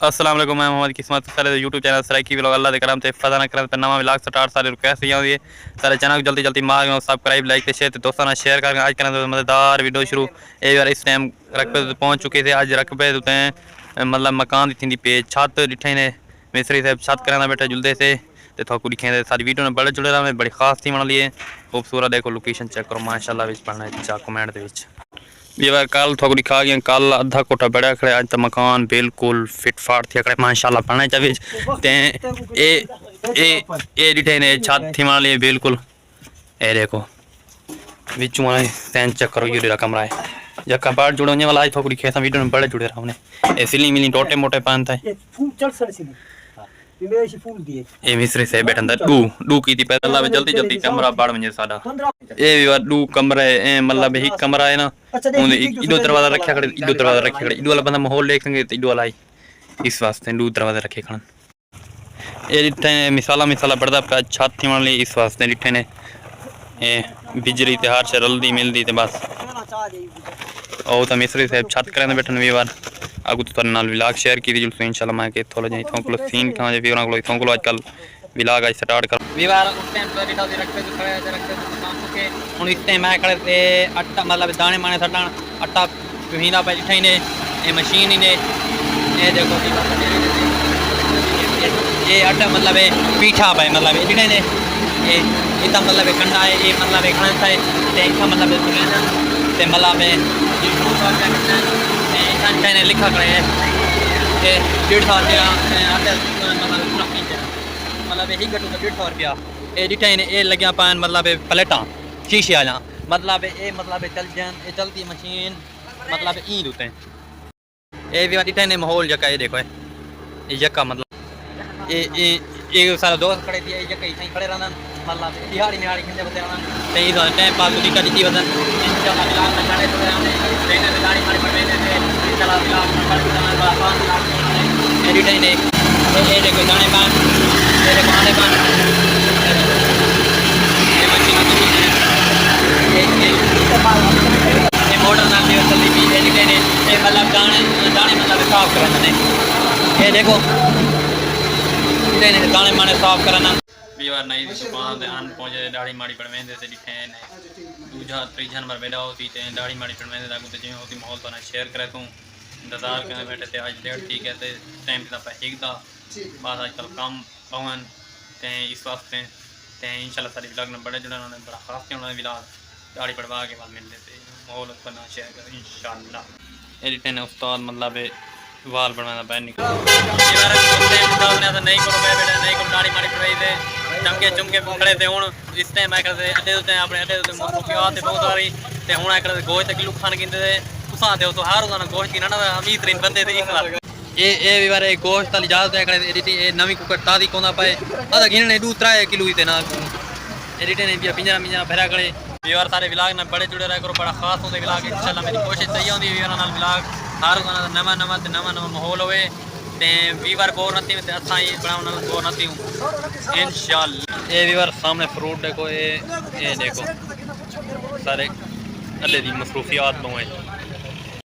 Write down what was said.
अस्सलाम वालेकुम, मैं मोहम्मद किस्मत सारे यूट्यूब चैनल सराइकी व्लॉग अल्लाह दे करम ते फजा ना करम ते नवा व्लॉग स्टार्ट सारे कैसे आउंदी सारे चैनल जल्दी जल्दी मार सब्सक्राइब लाइक ते शेयर ते दोस्तों ना शेयर करके आज करना मजेदार वीडियो शुरू ए यार इस टाइम रकबे ते पहुंच चुके थे। आज रकबे ते मतलब मकान दी थी पे छत डिठे ने मिस्त्री साहब छत कराना बैठे जुलदे से ते थोकू दिखे सारी वीडियो ने बड़े जुड़े रहा बड़ी खास थी बना लिए खूबसूरत। देखो लोकेशन चेक करो माशाल्लाह विच पढ़ना चा कमेंट दे विच ये कल थोक दिखा गया कल अद्धा कोठा बड़ा खड़े आज तो मकान बिल्कुल फिट फाट थी खड़े माशाल्लाह पढ़ना चाहिए ते ए डिठे ने छत थी मान लिए बिल्कुल ए देखो विचू वाला सैन चेक करो ये कमरा है जक्का बाहर जुड़े होने वाला आज थोक दिखे वीडियो में बड़े जुड़े रहा हमने ए सिली मिली टोटे मोटे पान था ये मिस्त्री से बैठा अंदर डू की थी पहले अल्लाह जल्दी जल्दी कमरा बाड़ में साडा ए भी डू कमरा है मतलब एक कमरा है ना उन इदो दरवाजा रखया खड़े इदो दरवाजा रखया खड़े इदो वाला बंदा माहौल देख संगे इदो वाला आई इस वास्ते डू दरवाजा रखे खड़न ए रिठे मिसाला मिसाला बड़दा पे छत थी मान ली इस वास्ते रिठे ने ए बिजली ते हर से रलदी मिलदी ते बस ओ तो मिस्त्री साहब छत करने बैठन वी बार आगू तो नाल व्लॉग शेयर की दी जुलसो इंशाल्लाह मैं के थोड़ा जे थोंकलो सीन कहां जे वीरां को थोंकलो आजकल व्लॉग आज स्टार्ट कर वी बार उस टाइम पर दिखा दे रखते तो खड़े रखते काम के हुन इस टाइम मैं खड़े ते आटा मतलब दाने माने सटण आटा पीना पे दिखाई ने ए मशीन ही ने ए देखो ये आटा मतलब है पीठा पे मतलब दिखाई ने ये इतना मतलब कंडा है ये मतलब खान है ते इनका मतलब ते मतलब ने लिखा करे कि 150 मतलब ही घटू 150 रुपया ये डिठे ने ये लग्या पान मतलब प्लेटा शीशे वाला मतलब ये मतलब चल जान ये चलती मशीन मतलब ई होते हैं ये भी डिठे ने माहौल जका ये देखो ये जका मतलब ये सारा दोस्त खड़े थी ये जका ही खड़े रहना मतलब दिहाड़ी निहाड़ी खंदे बते रहना ते ई टाइम पास दी का दी वदन इंशाल्लाह मिलाद में खड़े तो रहने ट्रेन में गाड़ी मारी पड़े थे चला मिलाद में पड़ के बड़ा पास एडी टाइम ने ये देखो जाने पान ये देखो आने पान ये मशीन ये मोटर नाल दे चली भी एडी टाइम ने ये मतलब दाने मतलब साफ करना ने ये देखो दाने माने साफ करना बार नई दुकान से अन पहुंचे दाढ़ी माड़ी पड़वेंदे से दिखे दूजा तीजा नंबर बेड़ा होती ते दाढ़ी माड़ी पड़वेंदे ताकि तो जिवें होती माहौल तो शेयर करे तू इंतजार करने बैठे थे आज डेट ठीक है ते टाइम पे पे ठीक था बस आजकल काम पवन ते इस वास्ते ते इंशाल्लाह सारी व्लॉग में बड़े जुड़े उन्होंने बड़ा खास होना व्लॉग दाढ़ी पड़वा के बाद मिल लेते माहौल करना शेयर कर इंशाल्लाह एडिट ने उस्ताद मतलब वाल बनवाना पैन निकल नहीं करो बेटा नहीं करो दाढ़ी माड़ी पड़वाई थे चमके चुमके खड़े थे हूँ इस टाइम मैं करते अड्डे उत्ते अपने अड्डे उत्ते मुखियात बहुत सारी ते हूँ करते गोश्त किलो खान गिनते थे तुसा थे तो हर उन्होंने गोश्त की ना अमीर तरीन बंदे थे इस बार ये भी बार गोश्त वाली इजाजत है खड़े एडिटी ये नवी कुकर तादी कोना पाए अदा गिनने 2-3 किलो ही थे ना एडिटे ने भी पिंजरा मिंजरा भरा खड़े व्यूअर सारे व्लॉग में बड़े जुड़े रह करो बड़ा खास होते व्लॉग इंशाल्लाह मेरी कोशिश सही होती व्यूअर नाल व्लॉग हर नवा नवा नवा नवा माहौल होवे ते वीवर बोर नती ते असा ही बनाउन बोर नती हूं इंशाल्लाह। ये वीवर सामने फ्रूट देखो ये देखो सारे अल्ले दी मसरूफियात तो है।